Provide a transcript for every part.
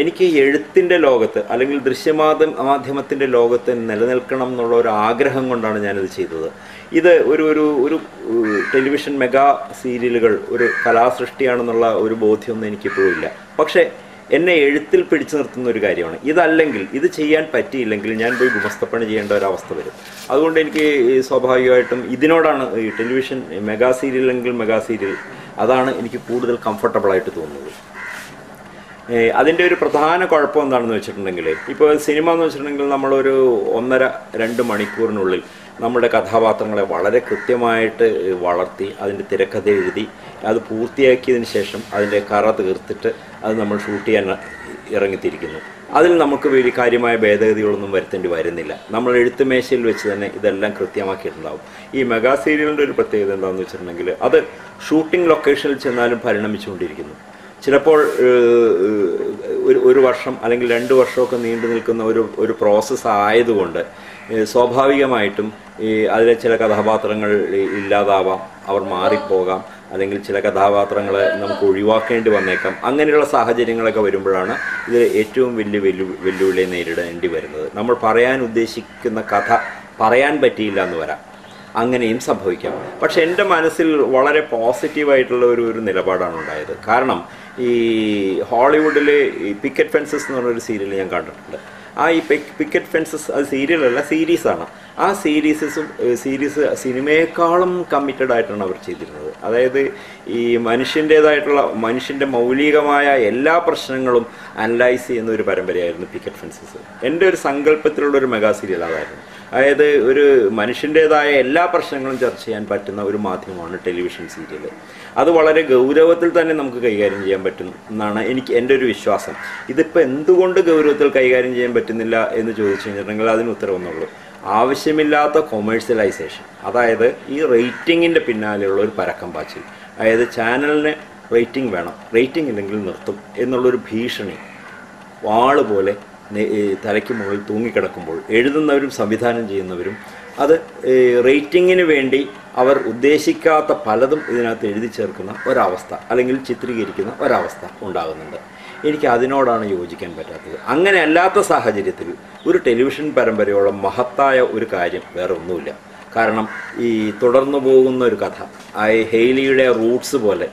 എനിക്ക് എഴുത്തിൻ്റെ ലോകത്ത് അല്ലെങ്കിൽ മാധ്യമത്തിൻ്റെ ലോകത്ത് നിലനിൽക്കണം എന്നുള്ള ഒരു ആഗ്രഹം കൊണ്ടാണ് ഞാനിത് ചെയ്തത്. ഇത് ഒരു ടെലിവിഷൻ മെഗാ സീരിയലുകൾ ഒരു കലാസൃഷ്ടിയാണെന്നുള്ള ഒരു ബോധ്യമൊന്നും എനിക്കിപ്പോഴും ഇല്ല. പക്ഷേ എന്നെ എഴുത്തിൽ പിടിച്ചു നിർത്തുന്ന ഒരു കാര്യമാണ്. ഇതല്ലെങ്കിൽ, ഇത് ചെയ്യാൻ പറ്റിയില്ലെങ്കിൽ ഞാൻ പോയി ഗുമസ്തപ്പണി ചെയ്യേണ്ട ഒരവസ്ഥ വരും. അതുകൊണ്ട് എനിക്ക് സ്വാഭാവികമായിട്ടും ഇതിനോടാണ് ഈ television mega serial mega serial അതാണ് എനിക്ക് കൂടുതൽ കംഫർട്ടബിളായിട്ട് തോന്നുന്നത്. അതിൻ്റെ ഒരു പ്രധാന കുഴപ്പം എന്താണെന്ന് വെച്ചിട്ടുണ്ടെങ്കിൽ, ഇപ്പോൾ സിനിമ എന്ന് വെച്ചിട്ടുണ്ടെങ്കിൽ നമ്മളൊരു 1.5-2 മണിക്കൂറിനുള്ളിൽ നമ്മുടെ കഥാപാത്രങ്ങളെ വളരെ കൃത്യമായിട്ട് വളർത്തി അതിൻ്റെ തിരക്കഥ എഴുതി അത് പൂർത്തിയാക്കിയതിന് ശേഷം അതിൻ്റെ കറ തീർത്തിട്ട് അത് നമ്മൾ ഷൂട്ട് ചെയ്യാൻ ഇറങ്ങിത്തിരിക്കുന്നു. അതിൽ നമുക്ക് വലിയ കാര്യമായ ഭേദഗതികളൊന്നും വരുത്തേണ്ടി വരുന്നില്ല. നമ്മൾ എഴുത്ത് മേശയിൽ വെച്ച് തന്നെ ഇതെല്ലാം കൃത്യമാക്കിയിട്ടുണ്ടാവും. ഈ മെഗാ സീരിയലിൻ്റെ ഒരു പ്രത്യേകത എന്താണെന്ന് വെച്ചിട്ടുണ്ടെങ്കിൽ അത് ഷൂട്ടിംഗ് ലൊക്കേഷനിൽ ചെന്നാലും പരിണമിച്ചുകൊണ്ടിരിക്കുന്നു. ചിലപ്പോൾ ഒരു വർഷം അല്ലെങ്കിൽ 2 വർഷമൊക്കെ നീണ്ടു നിൽക്കുന്ന ഒരു പ്രോസസ്സ് ആയതുകൊണ്ട് സ്വാഭാവികമായിട്ടും അതിലെ ചില കഥാപാത്രങ്ങൾ ഇല്ലാതാവാം, അവർ മാറിപ്പോകാം, അല്ലെങ്കിൽ ചില കഥാപാത്രങ്ങളെ നമുക്ക് ഒഴിവാക്കേണ്ടി വന്നേക്കാം. അങ്ങനെയുള്ള സാഹചര്യങ്ങളൊക്കെ വരുമ്പോഴാണ് ഇത് ഏറ്റവും വലിയ വെല്ലുവിളിയെ നേരിടേണ്ടി വരുന്നത്. നമ്മൾ പറയാൻ ഉദ്ദേശിക്കുന്ന കഥ പറയാൻ പറ്റിയില്ല എന്ന് വരാം, അങ്ങനെയും സംഭവിക്കാം. പക്ഷെ എൻ്റെ മനസ്സിൽ വളരെ പോസിറ്റീവായിട്ടുള്ള ഒരു നിലപാടാണ് ഉണ്ടായത്. കാരണം ഈ ഹോളിവുഡിൽ ഈ പിക്കറ്റ് ഫെൻസസ് എന്ന് പറഞ്ഞൊരു സീരിയൽ ഞാൻ കണ്ടിട്ടുണ്ട്. ഈ പിക്കറ്റ് ഫെൻസസ് അത് സീരിയലല്ല, സീരീസാണ്. ആ സീരീസ് സിനിമയെക്കാളും കമ്മിറ്റഡ് ആയിട്ടാണ് അവർ ചെയ്തിരുന്നത്. അതായത് ഈ മനുഷ്യൻ്റെ മൗലികമായ എല്ലാ പ്രശ്നങ്ങളും അനലൈസ് ചെയ്യുന്ന ഒരു പരമ്പരയായിരുന്നു പിക്കറ്റ് ഫെൻസസ്. എൻ്റെ ഒരു സങ്കല്പത്തിലുള്ളൊരു മെഗാ സീരിയൽ അതായിരുന്നു. അതായത് ഒരു മനുഷ്യൻ്റേതായ എല്ലാ പ്രശ്നങ്ങളും ചർച്ച ചെയ്യാൻ പറ്റുന്ന ഒരു മാധ്യമമാണ് ടെലിവിഷൻ സീരിയൽ. അത് വളരെ ഗൗരവത്തിൽ തന്നെ നമുക്ക് കൈകാര്യം ചെയ്യാൻ പറ്റും എന്നാണ് എൻ്റെ ഒരു വിശ്വാസം. ഇതിപ്പോൾ എന്തുകൊണ്ട് ഗൗരവത്തിൽ കൈകാര്യം ചെയ്യാൻ പറ്റുന്നില്ല എന്ന് ചോദിച്ചു കഴിഞ്ഞിട്ടുണ്ടെങ്കിൽ അതിന് ഉത്തരവൊന്നുള്ളൂ. ആവശ്യമില്ലാത്ത കൊമേഴ്സ്യലൈസേഷൻ, അതായത് ഈ റേറ്റിങ്ങിൻ്റെ പിന്നാലെയുള്ള ഒരു പരക്കം പാച്ചിൽ. അതായത് ചാനലിന് റേറ്റിംഗ് വേണം, റേറ്റിംഗ് ഇല്ലെങ്കിൽ നിർത്തും എന്നുള്ളൊരു ഭീഷണി വാള് പോലെ തലയ്ക്ക് മുകളിൽ തൂങ്ങിക്കിടക്കുമ്പോൾ എഴുതുന്നവരും സംവിധാനം ചെയ്യുന്നവരും അത് റേറ്റിങ്ങിന് വേണ്ടി അവർ ഉദ്ദേശിക്കാത്ത പലതും ഇതിനകത്ത് എഴുതി ചേർക്കുന്ന ഒരവസ്ഥ അല്ലെങ്കിൽ ചിത്രീകരിക്കുന്ന ഒരവസ്ഥ ഉണ്ടാകുന്നുണ്ട്. എനിക്ക് അതിനോടാണ് യോജിക്കാൻ പറ്റാത്തത്. അങ്ങനെ അല്ലാത്ത സാഹചര്യത്തിൽ ഒരു ടെലിവിഷൻ പരമ്പരയോളം മഹത്തായ ഒരു കാര്യം വേറെ ഒന്നുമില്ല. കാരണം ഈ തുടർന്നു പോകുന്ന ഒരു കഥ, ഹെയ്ലിയുടെ റൂട്ട്സ് പോലെ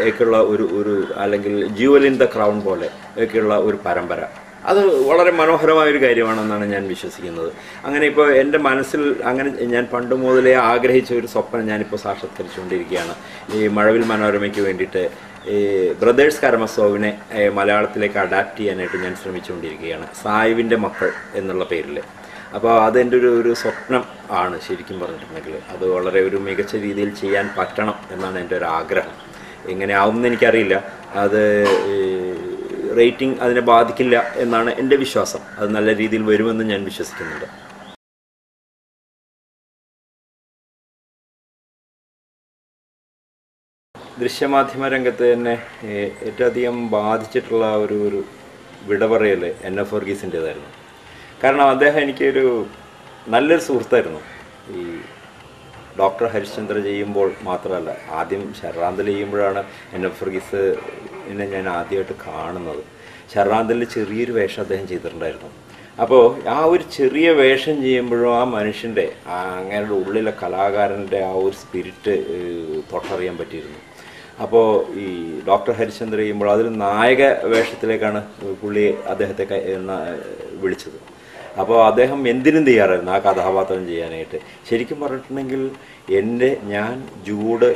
ഒക്കെയുള്ള ഒരു അല്ലെങ്കിൽ ജുവൽ ഇൻ ദ ക്രൗൺ പോലെ ഒക്കെയുള്ള ഒരു പരമ്പര, അത് വളരെ മനോഹരമായൊരു കാര്യമാണെന്നാണ് ഞാൻ വിശ്വസിക്കുന്നത്. അങ്ങനെ ഇപ്പോൾ എൻ്റെ മനസ്സിൽ അങ്ങനെ ഞാൻ പണ്ട് മുതലേ ആഗ്രഹിച്ച ഒരു സ്വപ്നം ഞാനിപ്പോൾ സാക്ഷാത്കരിച്ചുകൊണ്ടിരിക്കുകയാണ്. ഈ മഴവിൽ മനോരമയ്ക്ക് വേണ്ടിയിട്ട് ഈ ബ്രദേഴ്സ് കരമസോവിനെ മലയാളത്തിലേക്ക് അഡാപ്റ്റ് ചെയ്യാനായിട്ട് ഞാൻ ശ്രമിച്ചുകൊണ്ടിരിക്കുകയാണ്, സായിവിൻ്റെ മക്കൾ എന്നുള്ള പേരിൽ. അപ്പോൾ അതെൻ്റെ ഒരു സ്വപ്നം ആണ് ശരിക്കും പറഞ്ഞിട്ടുണ്ടെങ്കിൽ. അത് വളരെ ഒരു മികച്ച രീതിയിൽ ചെയ്യാൻ പറ്റണം എന്നാണ് എൻ്റെ ഒരു ആഗ്രഹം. എങ്ങനെ ആവുമെന്ന് എനിക്കറിയില്ല. അത് റേറ്റിംഗ് അതിനെ ബാധിക്കില്ല എന്നാണ് എൻ്റെ വിശ്വാസം. അത് നല്ല രീതിയിൽ വരുമെന്ന് ഞാൻ വിശ്വസിക്കുന്നുണ്ട്. ദൃശ്യമാധ്യമ രംഗത്ത് തന്നെ ഏറ്റവും അധികം ബാധിച്ചിട്ടുള്ള ഒരു വിടപറയൽ NF വർഗീസിൻ്റേതായിരുന്നു. കാരണം അദ്ദേഹം എനിക്കൊരു നല്ലൊരു സുഹൃത്തായിരുന്നു. ഈ ഡോക്ടർ ഹരിശ്ചന്ദ്ര ചെയ്യുമ്പോൾ മാത്രമല്ല, ആദ്യം ശർറാന്തൽ ചെയ്യുമ്പോഴാണ് NF വർഗീസിനെ ഞാൻ ആദ്യമായിട്ട് കാണുന്നത്. ശർറാന്തലിൽ ചെറിയൊരു വേഷം അദ്ദേഹം ചെയ്തിട്ടുണ്ടായിരുന്നു. അപ്പോൾ ആ ഒരു ചെറിയ വേഷം ചെയ്യുമ്പോഴും ആ മനുഷ്യൻ്റെ അങ്ങയുടെ ഉള്ളിലെ കലാകാരൻ്റെ ആ ഒരു സ്പിരിറ്റ് തൊട്ടറിയാൻ പറ്റിയിരുന്നു. അപ്പോൾ ഈ ഡോക്ടർ ഹരിശ്ചന്ദ്ര ചെയ്യുമ്പോൾ അതിൽ നായക വേഷത്തിലേക്കാണ് പുള്ളി അദ്ദേഹത്തെ വിളിച്ചത്. അപ്പോൾ അദ്ദേഹം എന്തിനും തയ്യാറായിരുന്നു ആ കഥാപാത്രം ചെയ്യാനായിട്ട്. ശരിക്കും പറഞ്ഞിട്ടുണ്ടെങ്കിൽ ഞാൻ ജൂഡ്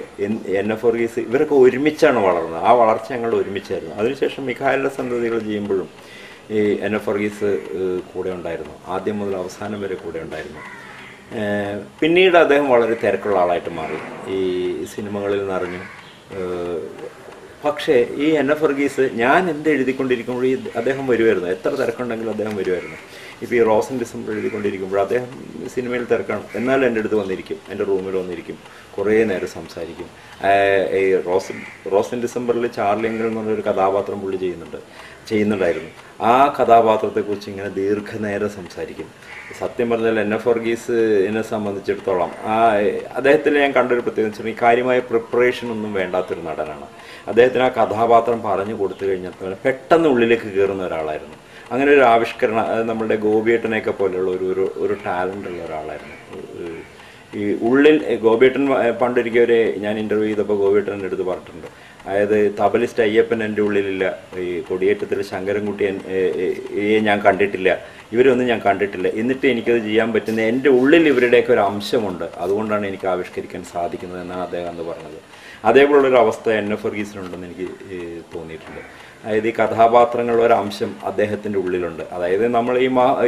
NF വർഗീസ് ഇവരൊക്കെ ഒരുമിച്ചാണ് വളർന്നത്. ആ വളർച്ച ഞങ്ങൾ ഒരുമിച്ചായിരുന്നു. അതിനുശേഷം മിഖായലിൻ്റെ സന്തതികൾ ചെയ്യുമ്പോഴും ഈ NF വർഗീസ് കൂടെ ഉണ്ടായിരുന്നു. ആദ്യം മുതൽ അവസാനം വരെ കൂടെ ഉണ്ടായിരുന്നു. പിന്നീട് അദ്ദേഹം വളരെ തിരക്കുള്ള ആളായിട്ട് മാറി, ഈ സിനിമകളിൽ നിറഞ്ഞു. പക്ഷേ ഈ NF വർഗീസ് ഞാൻ എന്ത് എഴുതിക്കൊണ്ടിരിക്കുമ്പോഴും അദ്ദേഹം വരുമായിരുന്നു. എത്ര തിരക്കുണ്ടെങ്കിലും അദ്ദേഹം വരുമായിരുന്നു. ഇപ്പോൾ ഈ റോസൻ ഡിസംബർ എഴുതിക്കൊണ്ടിരിക്കുമ്പോൾ അദ്ദേഹം സിനിമയിൽ തിരക്കാണ്, എന്നാലും എൻ്റെ അടുത്ത് വന്നിരിക്കും, എൻ്റെ റൂമിൽ വന്നിരിക്കും, കുറേ നേരം സംസാരിക്കും. ഈ റോസൻ ഡിസംബറിൽ ചാർലി അങ്കിൾ എന്ന് പറഞ്ഞൊരു കഥാപാത്രം പുള്ളി ചെയ്യുന്നുണ്ടായിരുന്നു. ആ കഥാപാത്രത്തെക്കുറിച്ച് ഇങ്ങനെ ദീർഘനേരം സംസാരിക്കും. സത്യം പറഞ്ഞാൽ NF വർഗീസിനെ സംബന്ധിച്ചിടത്തോളം അദ്ദേഹത്തിൽ ഞാൻ കണ്ടൊരു പ്രത്യേകത വെച്ചാൽ ഈ കാര്യമായ പ്രിപ്പറേഷൻ ഒന്നും വേണ്ടാത്തൊരു നടനാണ്. അദ്ദേഹത്തിന് ആ കഥാപാത്രം പറഞ്ഞു കൊടുത്തു കഴിഞ്ഞാൽ പെട്ടെന്ന് ഉള്ളിലേക്ക് കയറുന്ന ഒരാളായിരുന്നു. അങ്ങനെ ഒരു ആവിഷ്കരണം, നമ്മളുടെ ഗോപിയേട്ടനെയൊക്കെ പോലെയുള്ള ഒരു ടാലൻ്റ് ഉള്ള ഒരാളായിരുന്നു. ഈ ഉള്ളിൽ ഗോപിയേട്ടൻ പണ്ടൊരിക്കൽ ഞാൻ ഇൻ്റർവ്യൂ ചെയ്തപ്പോൾ ഗോപിയേട്ടൻ എടുത്ത് പറഞ്ഞിട്ടുണ്ട്, അതായത് തബലിസ്റ്റ് അയ്യപ്പൻ എൻ്റെ ഉള്ളിലില്ല, ഈ കൊടിയേറ്റത്തിൽ ശങ്കരൻകുട്ടിയെ ഞാൻ കണ്ടിട്ടില്ല, ഇവരൊന്നും ഞാൻ കണ്ടിട്ടില്ല, എന്നിട്ട് എനിക്കത് ചെയ്യാൻ പറ്റുന്ന എൻ്റെ ഉള്ളിൽ ഇവരുടെയൊക്കെ ഒരു അംശമുണ്ട്, അതുകൊണ്ടാണ് എനിക്ക് ആവിഷ്കരിക്കാൻ സാധിക്കുന്നത് എന്നാണ് അദ്ദേഹം അന്ന് പറഞ്ഞത്. അതേപോലുള്ളൊരു അവസ്ഥ NF വർഗീസിനുണ്ടെന്ന് എനിക്ക് തോന്നിയിട്ടുണ്ട്. അതായത് ഈ കഥാപാത്രങ്ങളുടെ ഒരു അംശം അദ്ദേഹത്തിൻ്റെ ഉള്ളിലുണ്ട്. അതായത് നമ്മൾ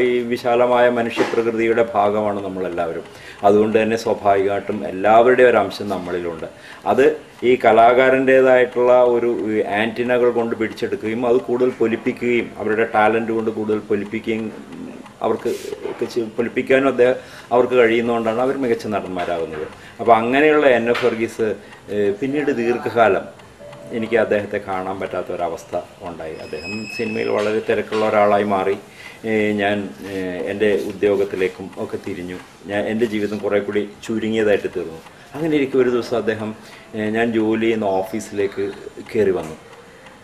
ഈ വിശാലമായ മനുഷ്യപ്രകൃതിയുടെ ഭാഗമാണ് നമ്മളെല്ലാവരും. അതുകൊണ്ട് തന്നെ സ്വാഭാവികമായിട്ടും എല്ലാവരുടെയും ഒരു അംശം നമ്മളിലുണ്ട്. അത് ഈ കലാകാരൻ്റേതായിട്ടുള്ള ഒരു ആൻറ്റിനകൾ കൊണ്ട് പിടിച്ചെടുക്കുകയും അത് കൂടുതൽ പൊലിപ്പിക്കുകയും അവരുടെ ടാലൻറ്റ് കൊണ്ട് കൂടുതൽ പൊലിപ്പിക്കുകയും പൊലിപ്പിക്കാനും അവർക്ക് കഴിയുന്നതുകൊണ്ടാണ് അവർ മികച്ച നടന്മാരാകുന്നത്. അപ്പോൾ അങ്ങനെയുള്ള NF വർഗീസ് പിന്നീട് ദീർഘകാലം എനിക്ക് അദ്ദേഹത്തെ കാണാൻ പറ്റാത്ത ഒരവസ്ഥ ഉണ്ടായി. അദ്ദേഹം സിനിമയിൽ വളരെ തിരക്കുള്ള ഒരാളായി മാറി. ഞാൻ എൻ്റെ ഉദ്യോഗത്തിലേക്കും ഒക്കെ തിരിഞ്ഞു. എൻ്റെ ജീവിതം കുറേ കൂടി ചുരുങ്ങിയതായിട്ട് തീർന്നു. അങ്ങനെ ഇരിക്കും ഒരു ദിവസം അദ്ദേഹം ഞാൻ ജോലി ചെയ്യുന്ന ഓഫീസിലേക്ക് കയറി വന്നു.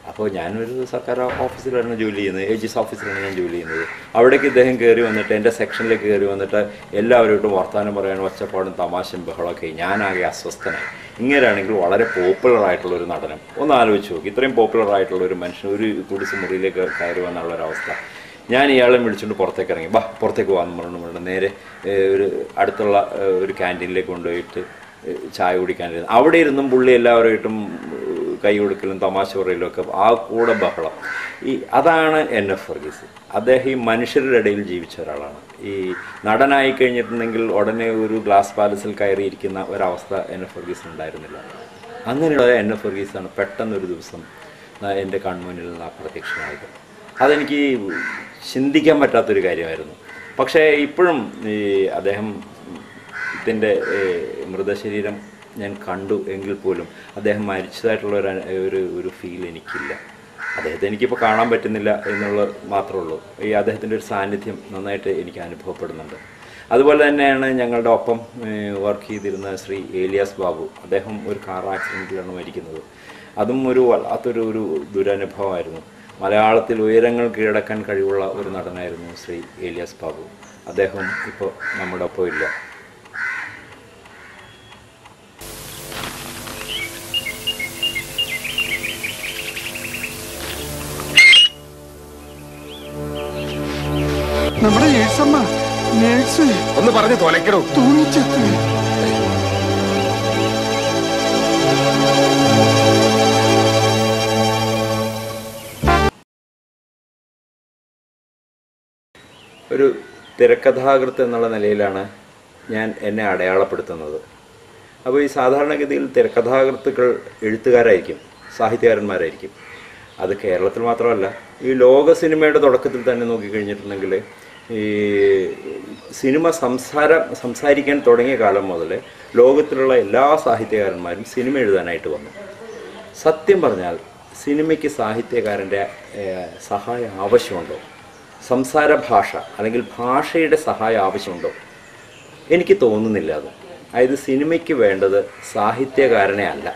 അപ്പോൾ ഞാനൊരു സർക്കാർ ഓഫീസിലാണ് ജോലി ചെയ്യുന്നത്, AGS ഓഫീസിലാണ് ഞാൻ ജോലി ചെയ്യുന്നത്. അവിടേക്ക് ഇദ്ദേഹം കയറി വന്നിട്ട് എൻ്റെ സെക്ഷനിലേക്ക് കയറി വന്നിട്ട് എല്ലാവരോട്ടും വർത്തമാനം പറയാൻ ഒച്ചപ്പാടും തമാശയും ബഹളമൊക്കെ. ഞാനാകെ അസ്വസ്ഥനായി. ഇങ്ങനെയാണെങ്കിൽ വളരെ പോപ്പുലറായിട്ടുള്ളൊരു നടനം, ഒന്ന് ആലോചിച്ച് നോക്കി, ഇത്രയും പോപ്പുലറായിട്ടുള്ളൊരു മനുഷ്യൻ ഒരു കുടിസ് മുറിയിലേക്ക് കയറി വന്നുള്ളൊരവസ്ഥ. ഞാൻ ഇയാളെ വിളിച്ചുകൊണ്ട് പുറത്തേക്ക് ഇറങ്ങി. പുറത്തേക്ക് പോകാമെന്ന് പറഞ്ഞു നേരെ ഒരു അടുത്തുള്ള ഒരു ക്യാൻറ്റീനിലേക്ക് കൊണ്ടുപോയിട്ട് ചായ കുടിക്കാനിരുന്നു. അവിടെ ഇരുന്നും പുള്ളി എല്ലാവരുമായിട്ടും കൈ കൊടുക്കലും തമാശ പറയലും ഒക്കെ, ആ കൂടെ ബഹളം. അതാണ് NF വർഗീസ്. അദ്ദേഹം ഈ മനുഷ്യരുടെ ഇടയിൽ ജീവിച്ച ഒരാളാണ്. ഈ നടനായി കഴിഞ്ഞിട്ടുണ്ടെങ്കിൽ ഉടനെ ഒരു ഗ്ലാസ് പാലസിൽ കയറിയിരിക്കുന്ന ഒരവസ്ഥ NF വർഗീസിന് ഉണ്ടായിരുന്നില്ല. അങ്ങനെയുള്ള NF വർഗീസാണ് പെട്ടെന്നൊരു ദിവസം എൻ്റെ കൺമുന്നിൽ നിന്ന് അപ്രത്യക്ഷമായത്. അതെനിക്ക് ചിന്തിക്കാൻ പറ്റാത്തൊരു കാര്യമായിരുന്നു. പക്ഷേ ഇപ്പോഴും ഈ അദ്ദേഹത്തിൻ്റെ മൃതശരീരം ഞാൻ കണ്ടു എങ്കിൽ പോലും അദ്ദേഹം മരിച്ചതായിട്ടുള്ള ഒരു ഫീൽ എനിക്കില്ല. അദ്ദേഹത്തെ എനിക്കിപ്പോൾ കാണാൻ പറ്റുന്നില്ല എന്നുള്ളത് മാത്രമേ ഉള്ളൂ. ഈ അദ്ദേഹത്തിൻ്റെ ഒരു സാന്നിധ്യം നന്നായിട്ട് എനിക്ക് അനുഭവപ്പെടുന്നുണ്ട്. അതുപോലെ തന്നെയാണ് ഞങ്ങളുടെ ഒപ്പം വർക്ക് ചെയ്തിരുന്ന ശ്രീ ഏലിയാസ് ബാബു. അദ്ദേഹം ഒരു കാർ ആക്സിഡൻറ്റിലാണ് മരിക്കുന്നത്. അതും വല്ലാത്തൊരു ദുരനുഭവമായിരുന്നു. മലയാളത്തിൽ ഉയരങ്ങൾ കീഴടക്കാൻ കഴിവുള്ള ഒരു നടനായിരുന്നു ശ്രീ ഏലിയാസ് ബാബു. അദ്ദേഹം ഇപ്പോൾ നമ്മുടെ ഒപ്പം ഇല്ല. നമ്മുടെ നേഴ്സ് ഒന്ന് പറഞ്ഞു തോലക്കടോ. തൂങ്ങിച്ചെത്ത്. ഒരു തിരക്കഥാകൃത്ത് എന്നുള്ള നിലയിലാണ് ഞാൻ എന്നെ അടയാളപ്പെടുത്തുന്നത്. അപ്പോൾ ഈ സാധാരണഗതിയിൽ തിരക്കഥാകൃത്തുക്കൾ എഴുത്തുകാരായിരിക്കും, സാഹിത്യകാരന്മാരായിരിക്കും. അത് കേരളത്തിൽ മാത്രമല്ല, ഈ ലോക സിനിമയുടെ തുടക്കത്തിൽ തന്നെ നോക്കിക്കഴിഞ്ഞിട്ടുണ്ടെങ്കിൽ ഈ സിനിമ സംസാരിക്കാൻ തുടങ്ങിയ കാലം മുതൽ ലോകത്തിലുള്ള എല്ലാ സാഹിത്യകാരന്മാരും സിനിമ എഴുതാനായിട്ട് വന്നു. സത്യം പറഞ്ഞാൽ സിനിമയ്ക്ക് സാഹിത്യകാരൻ്റെ സഹായം ആവശ്യമുണ്ടോ? സംസാര ഭാഷ അല്ലെങ്കിൽ ഭാഷയുടെ സഹായം ആവശ്യമുണ്ടോ? എനിക്ക് തോന്നുന്നില്ല അത്. അതായത് സിനിമയ്ക്ക് വേണ്ടത് സാഹിത്യകാരനെ അല്ല,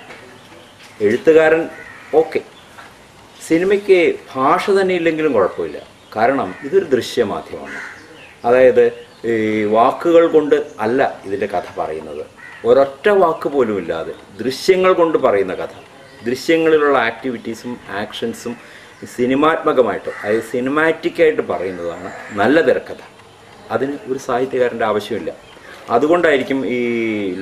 എഴുത്തുകാരൻ ഓക്കെ. സിനിമയ്ക്ക് ഭാഷ തന്നെ ഇല്ലെങ്കിലും കുഴപ്പമില്ല. കാരണം ഇതൊരു ദൃശ്യമാധ്യമമാണ്. അതായത് ഈ വാക്കുകൾ കൊണ്ട് അല്ല ഇതിൻ്റെ കഥ പറയുന്നത്. ഒരൊറ്റ വാക്ക് പോലും ഇല്ലാതെ ദൃശ്യങ്ങൾ കൊണ്ട് പറയുന്ന കഥ, ദൃശ്യങ്ങളിലുള്ള ആക്ടിവിറ്റീസും ആക്ഷൻസും സിനിമാത്മകമായിട്ട്, അതായത് സിനിമാറ്റിക്കായിട്ട് പറയുന്നതാണ് നല്ല തിരക്കഥ. അതിന് ഒരു സാഹിത്യകാരൻ്റെ ആവശ്യമില്ല. അതുകൊണ്ടായിരിക്കും ഈ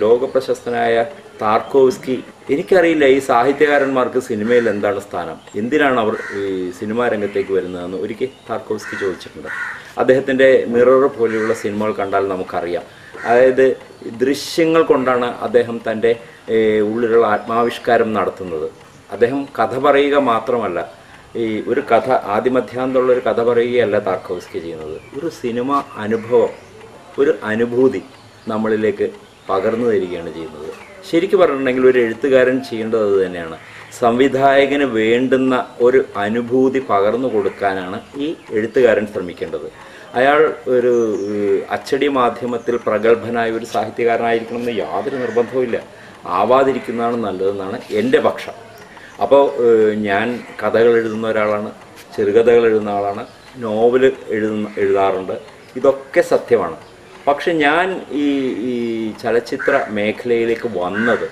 ലോകപ്രശസ്തനായ താർക്കോവ്സ്കി, എനിക്കറിയില്ല ഈ സാഹിത്യകാരന്മാർക്ക് സിനിമയിൽ എന്താണ് സ്ഥാനം, എന്തിനാണ് അവർ ഈ സിനിമാ രംഗത്തേക്ക് വരുന്നതെന്ന് ഒരിക്കൽ താർക്കോവ്സ്കി ചോദിച്ചിട്ടുണ്ട്. അദ്ദേഹത്തിൻ്റെ മിറർ പോലെയുള്ള സിനിമകൾ കണ്ടാൽ നമുക്കറിയാം. അതായത് ദൃശ്യങ്ങൾ കൊണ്ടാണ് അദ്ദേഹം തൻ്റെ ഉള്ളിലുള്ള ആത്മാവിഷ്കാരം നടത്തുന്നത്. അദ്ദേഹം കഥ പറയുക മാത്രമല്ല, ഈ ഒരു കഥ ആദിമധ്യാന്തമുള്ളൊരു കഥ പറയുകയല്ല താർക്കോവ്സ്കി ചെയ്യുന്നത്. ഒരു സിനിമ അനുഭവം, ഒരു അനുഭൂതി നമ്മളിലേക്ക് പകർന്നു തരികയാണ് ചെയ്യുന്നത്. ശരിക്കും പറഞ്ഞിട്ടുണ്ടെങ്കിൽ ഒരു എഴുത്തുകാരൻ ചെയ്യേണ്ടത് അത് തന്നെയാണ്. സംവിധായകന് വേണ്ടുന്ന ഒരു അനുഭൂതി പകർന്നു കൊടുക്കാനാണ് ഈ എഴുത്തുകാരൻ ശ്രമിക്കേണ്ടത്. അയാൾ ഒരു അച്ചടി മാധ്യമത്തിൽ പ്രഗത്ഭനായ ഒരു സാഹിത്യകാരനായിരിക്കണമെന്ന് യാതൊരു നിർബന്ധവുമില്ല. ആവാതിരിക്കുന്നതാണ് നല്ലതെന്നാണ് എൻ്റെ പക്ഷം. അപ്പോൾ ഞാൻ കഥകൾ എഴുതുന്ന ഒരാളാണ്, ചെറുകഥകൾ എഴുതുന്ന ആളാണ്, നോവൽ എഴുതാറുണ്ട്. ഇതൊക്കെ സത്യമാണ്. പക്ഷെ ഞാൻ ഈ ചലച്ചിത്ര മേഖലയിലേക്ക് വന്നത്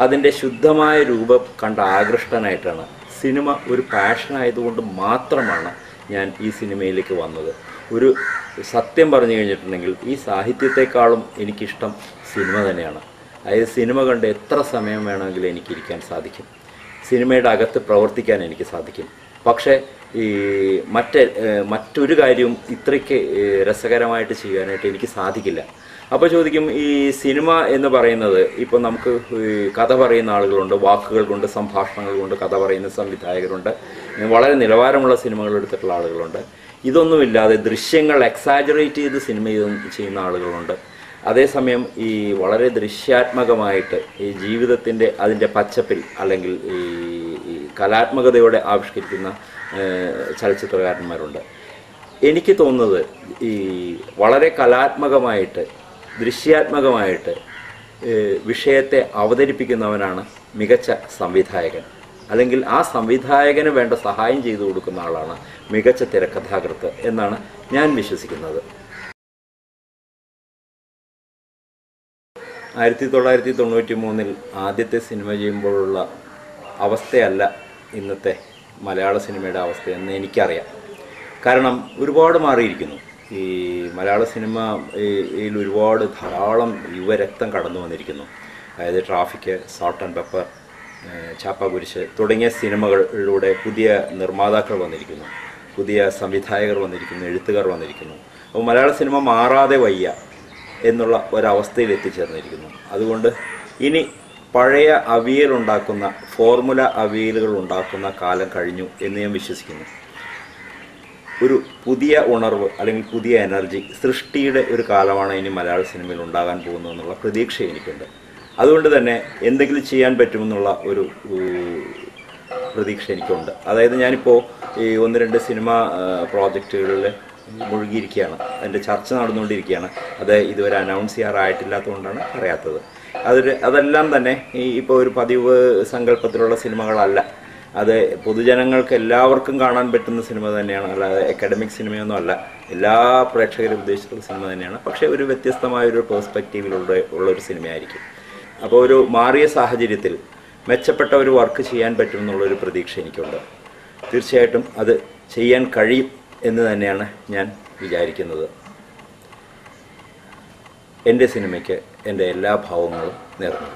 അതിൻ്റെ ശുദ്ധമായ രൂപം കണ്ട ആകൃഷ്ടനായിട്ടാണ്. സിനിമ ഒരു പാഷനായതുകൊണ്ട് മാത്രമാണ് ഞാൻ ഈ സിനിമയിലേക്ക് വന്നത്. ഒരു സത്യം പറഞ്ഞു കഴിഞ്ഞിട്ടുണ്ടെങ്കിൽ ഈ സാഹിത്യത്തെക്കാളും എനിക്കിഷ്ടം സിനിമ തന്നെയാണ്. അതായത് സിനിമ കണ്ട് എത്ര സമയം വേണമെങ്കിലും എനിക്കിരിക്കാൻ സാധിക്കും, സിനിമയുടെ അകത്ത് പ്രവർത്തിക്കാൻ എനിക്ക് സാധിക്കും. പക്ഷേ ഈ മറ്റൊരു കാര്യവും ഇത്രയ്ക്ക് രസകരമായിട്ട് ചെയ്യാനായിട്ട് എനിക്ക് സാധിക്കില്ല. അപ്പോൾ ചോദിക്കും, ഈ സിനിമ എന്ന് പറയുന്നത് ഇപ്പോൾ നമുക്ക് കഥ പറയുന്ന ആളുകളുണ്ട്, വാക്കുകൾ കൊണ്ട് സംഭാഷണങ്ങൾ കൊണ്ട് കഥ പറയുന്ന സംവിധായകരുണ്ട്, വളരെ നിലവാരമുള്ള സിനിമകൾ എടുത്തിട്ടുള്ള ആളുകളുണ്ട്. ഇതൊന്നുമില്ലാതെ ദൃശ്യങ്ങൾ എക്സാജറേറ്റ് ചെയ്ത് സിനിമ ചെയ്യുന്ന ആളുകളുണ്ട്. അതേസമയം ഈ വളരെ ദൃശ്യാത്മകമായിട്ട് ഈ ജീവിതത്തിൻ്റെ അതിൻ്റെ പച്ചപ്പിൽ അല്ലെങ്കിൽ ഈ കലാത്മകതയോടെ ആവിഷ്കരിക്കുന്ന ചലച്ചിത്രകാരന്മാരുണ്ട്. എനിക്ക് തോന്നുന്നത് ഈ വളരെ കലാത്മകമായിട്ട് ദൃശ്യാത്മകമായിട്ട് വിഷയത്തെ അവതരിപ്പിക്കുന്നവനാണ് മികച്ച സംവിധായകൻ. അല്ലെങ്കിൽ ആ സംവിധായകന് വേണ്ട സഹായം ചെയ്തു കൊടുക്കുന്ന ആളാണ് മികച്ച തിരക്കഥാകൃത്ത് എന്നാണ് ഞാൻ വിശ്വസിക്കുന്നത്. 1993 ആദ്യത്തെ സിനിമ ചെയ്യുമ്പോഴുള്ള അവസ്ഥയല്ല ഇന്നത്തെ മലയാള സിനിമയുടെ അവസ്ഥയെന്ന് എനിക്കറിയാം. കാരണം ഒരുപാട് മാറിയിരിക്കുന്നു. ഈ മലയാള സിനിമയിൽ ധാരാളം യുവരക്തം കടന്നു വന്നിരിക്കുന്നു. അതായത് traffic, salt and pepper, Chappa Kurishu തുടങ്ങിയ സിനിമകളിലൂടെ പുതിയ നിർമ്മാതാക്കൾ വന്നിരിക്കുന്നു, പുതിയ സംവിധായകർ വന്നിരിക്കുന്നു, എഴുത്തുകാർ വന്നിരിക്കുന്നു. അപ്പോൾ മലയാള സിനിമ മാറാതെ വയ്യ എന്നുള്ള ഒരവസ്ഥയിൽ എത്തിച്ചേർന്നിരിക്കുന്നു. അതുകൊണ്ട് ഇനി പഴയ അവിയലുണ്ടാക്കുന്ന ഫോർമുല അവിയലുകൾ ഉണ്ടാക്കുന്ന കാലം കഴിഞ്ഞു എന്ന് ഞാൻ വിശ്വസിക്കുന്നു. ഒരു പുതിയ ഉണർവ് അല്ലെങ്കിൽ പുതിയ എനർജി, സൃഷ്ടിയുടെ ഒരു കാലമാണ് ഇനി മലയാള സിനിമയിൽ ഉണ്ടാകാൻ പോകുന്നതെന്നുള്ള പ്രതീക്ഷ എനിക്കുണ്ട്. അതുകൊണ്ട് തന്നെ എന്തെങ്കിലും ചെയ്യാൻ പറ്റുമെന്നുള്ള ഒരു പ്രതീക്ഷ എനിക്കുണ്ട്. അതായത് ഞാനിപ്പോൾ ഈ 1-2 സിനിമ പ്രോജക്റ്റുകളിൽ മുഴുകിയിരിക്കുകയാണ്. അതിൻ്റെ ചർച്ച നടന്നുകൊണ്ടിരിക്കുകയാണ്. അത് ഇതുവരെ അനൗൺസ് ചെയ്യാറായിട്ടില്ലാത്തതുകൊണ്ടാണ് പറയാത്തത്. അതെല്ലാം തന്നെ ഇപ്പോൾ ഒരു പതിവ് സങ്കല്പത്തിലുള്ള സിനിമകളല്ല. അത് പൊതുജനങ്ങൾക്ക് എല്ലാവർക്കും കാണാൻ പറ്റുന്ന സിനിമ തന്നെയാണ്. അല്ലാതെ അക്കാഡമിക് സിനിമയൊന്നും അല്ല. എല്ലാ പ്രേക്ഷകരും ഉദ്ദേശിച്ചിട്ടുള്ള സിനിമ തന്നെയാണ്. പക്ഷേ ഒരു വ്യത്യസ്തമായൊരു പേഴ്സ്പെക്റ്റീവിലുള്ളൊരു സിനിമയായിരിക്കും. അപ്പോൾ ഒരു മാറിയ സാഹചര്യത്തിൽ മെച്ചപ്പെട്ട ഒരു വർക്ക് ചെയ്യാൻ പറ്റുമെന്നുള്ളൊരു പ്രതീക്ഷ എനിക്കുണ്ട്. തീർച്ചയായിട്ടും അത് ചെയ്യാൻ കഴിയും എന്ന് തന്നെയാണ് ഞാൻ വിചാരിക്കുന്നത്. എൻ്റെ സിനിമയ്ക്ക് എൻ്റെ എല്ലാ ഭാവങ്ങളും നേർന്നു.